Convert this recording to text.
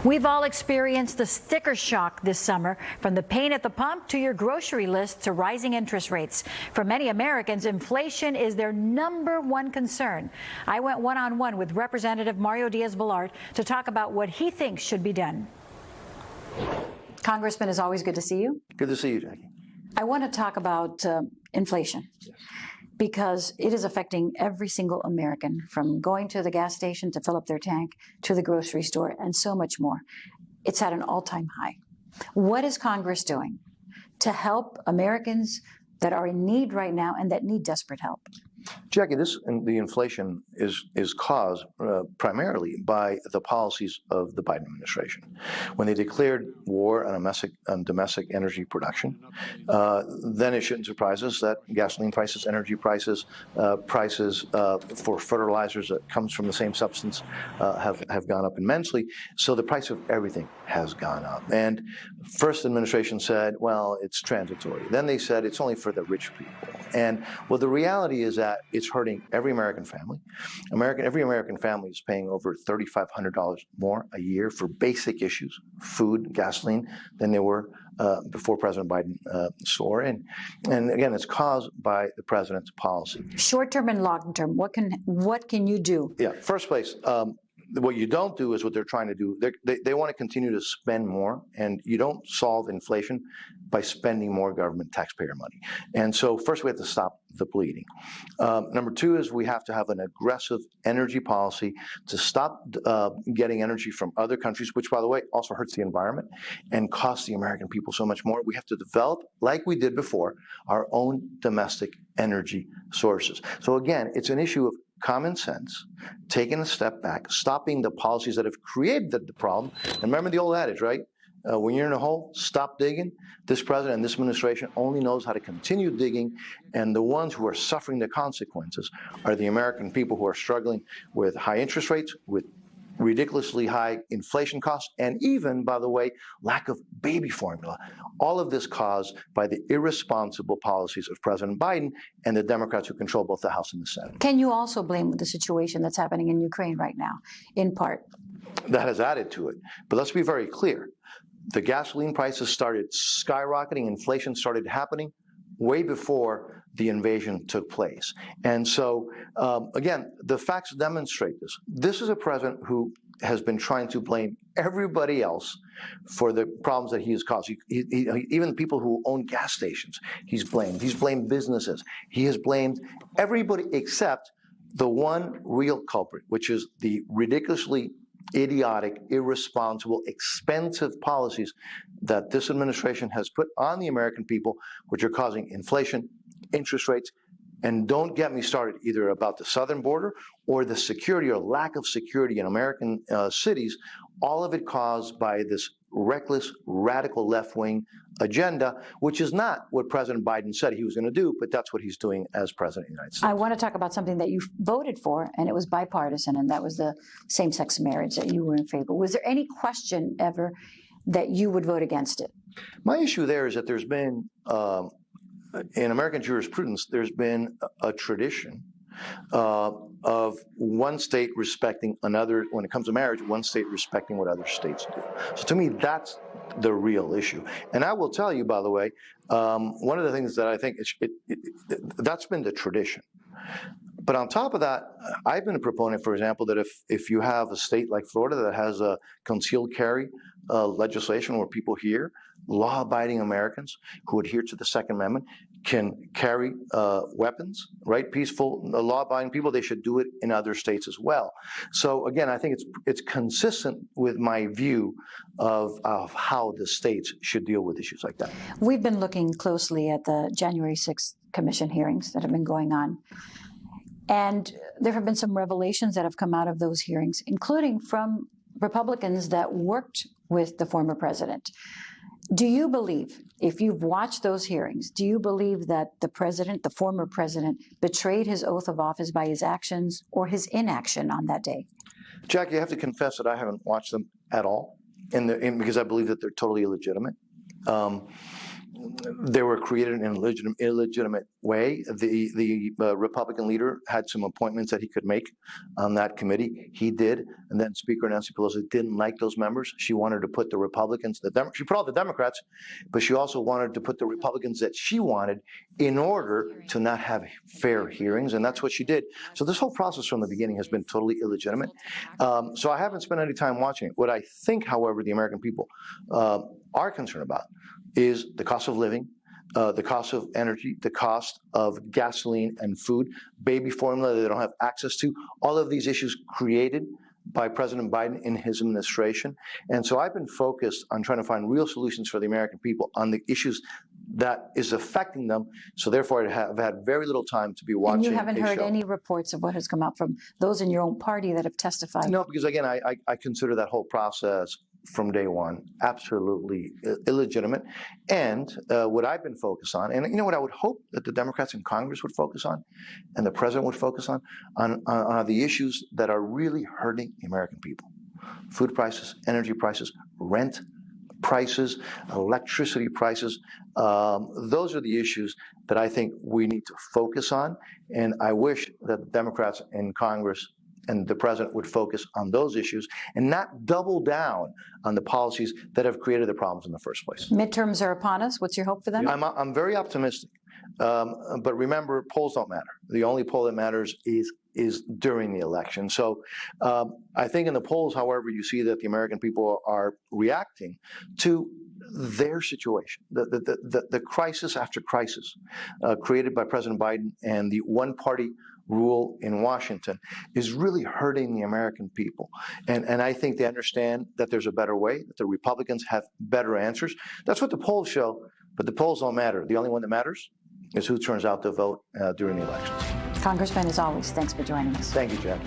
We've all experienced the sticker shock this summer, from the pain at the pump to your grocery list to rising interest rates. For many Americans, inflation is their #1 concern. I went one-on-one with Representative Mario Diaz-Balart to talk about what he thinks should be done. Congressman, it's always good to see you. Good to see you, Jackie. I want to talk about inflation. Yes. Because it is affecting every single American, from going to the gas station to fill up their tank to the grocery store and so much more. It's at an all-time high. What is Congress doing to help Americans that are in need right now and that need desperate help? Jackie, the inflation is caused primarily by the policies of the Biden administration. When they declared war on domestic energy production, then it shouldn't surprise us that gasoline prices, energy prices, prices for fertilizers that comes from the same substance have gone up immensely. So the price of everything has gone up. And first administration said, well, it's transitory. Then they said it's only for the rich people. And well, the reality is that it's hurting every American family. Every American family is paying over $3,500 more a year for basic issues, food, gasoline, than they were before President Biden swore in. And again, it's caused by the president's policy. Short-term and long-term, what can you do? Yeah, first place, what you don't do is what they're trying to do. They want to continue to spend more, and you don't solve inflation by spending more government taxpayer money. And so first we have to stop the bleeding. Number two is we have to have an aggressive energy policy to stop getting energy from other countries, which, by the way, also hurts the environment and costs the American people so much more. We have to develop, like we did before, our own domestic energy sources. So again, it's an issue of common sense, taking a step back, stopping the policies that have created the problem. And remember the old adage, right? When you're in a hole, stop digging. This president and this administration only knows how to continue digging, and the ones who are suffering the consequences are the American people who are struggling with high interest rates, with ridiculously high inflation costs, and even, by the way, lack of baby formula. All of this caused by the irresponsible policies of President Biden and the Democrats who control both the House and the Senate. Can you also blame the situation that's happening in Ukraine right now, in part? That has added to it. But let's be very clear. The gasoline prices started skyrocketing, inflation started happening way before the invasion took place. And so, again, the facts demonstrate this. This is a president who has been trying to blame everybody else for the problems that he has caused. Even people who own gas stations, he's blamed. He's blamed businesses. He has blamed everybody except the one real culprit, which is the ridiculously idiotic, irresponsible, expensive policies that this administration has put on the American people, which are causing inflation, interest rates, and don't get me started either about the southern border or the security or lack of security in American cities, all of it caused by this reckless, radical left-wing agenda, which is not what President Biden said he was going to do, but that's what he's doing as president of the United States. I want to talk about something that you voted for, and it was bipartisan, and that was the same-sex marriage that you were in favor. Was there any question ever that you would vote against it? My issue there is that there's been, in American jurisprudence, there's been a tradition of one state respecting another. When it comes to marriage, one state respecting what other states do. So to me, that's the real issue. And I will tell you, by the way, one of the things that I think that's been the tradition. But on top of that, I've been a proponent, for example, that if you have a state like Florida that has a concealed carry legislation where people here, law-abiding Americans who adhere to the Second Amendment, can carry weapons, right? Peaceful, law-abiding people, they should do it in other states as well. So again, I think it's consistent with my view of how the states should deal with issues like that. We've been looking closely at the January 6th Commission hearings that have been going on. And there have been some revelations that have come out of those hearings, including from Republicans that worked with the former president. Do you believe, if you've watched those hearings, do you believe that the president, the former president, betrayed his oath of office by his actions or his inaction on that day? Jackie, I have to confess that I haven't watched them at all, because I believe that they're totally illegitimate. They were created in an illegitimate way. The Republican leader had some appointments that he could make on that committee. He did, and then Speaker Nancy Pelosi didn't like those members. She wanted to put the Republicans, she put all the Democrats, but she also wanted to put the Republicans that she wanted in order to not have fair hearings, and that's what she did. So this whole process from the beginning has been totally illegitimate. So I haven't spent any time watching it. What I think, however, the American people are concerned about is the cost of living, the cost of energy, the cost of gasoline and food, baby formula that they don't have access to, all of these issues created by President Biden in his administration. And so I've been focused on trying to find real solutions for the American people on the issues that is affecting them. So therefore, I have had very little time to be watching. And you haven't heard any reports of what has come out from those in your own party that have testified? No, because again, I consider that whole process from day one absolutely illegitimate. And what I've been focused on, and you know what I would hope that the Democrats in Congress would focus on, and the president would focus on the issues that are really hurting the American people. Food prices, energy prices, rent prices, electricity prices. Those are the issues that I think we need to focus on. And I wish that the Democrats in Congress and the president would focus on those issues and not double down on the policies that have created the problems in the first place. Midterms are upon us. What's your hope for them? I'm very optimistic. But remember, polls don't matter. The only poll that matters is during the election. So I think in the polls, however, you see that the American people are reacting to their situation, the crisis after crisis created by President Biden and the one-party rule in Washington is really hurting the American people. And I think they understand that there's a better way, that the Republicans have better answers. That's what the polls show, but the polls don't matter. The only one that matters is who turns out to vote during the elections. Congressman, as always, thanks for joining us. Thank you, Jack.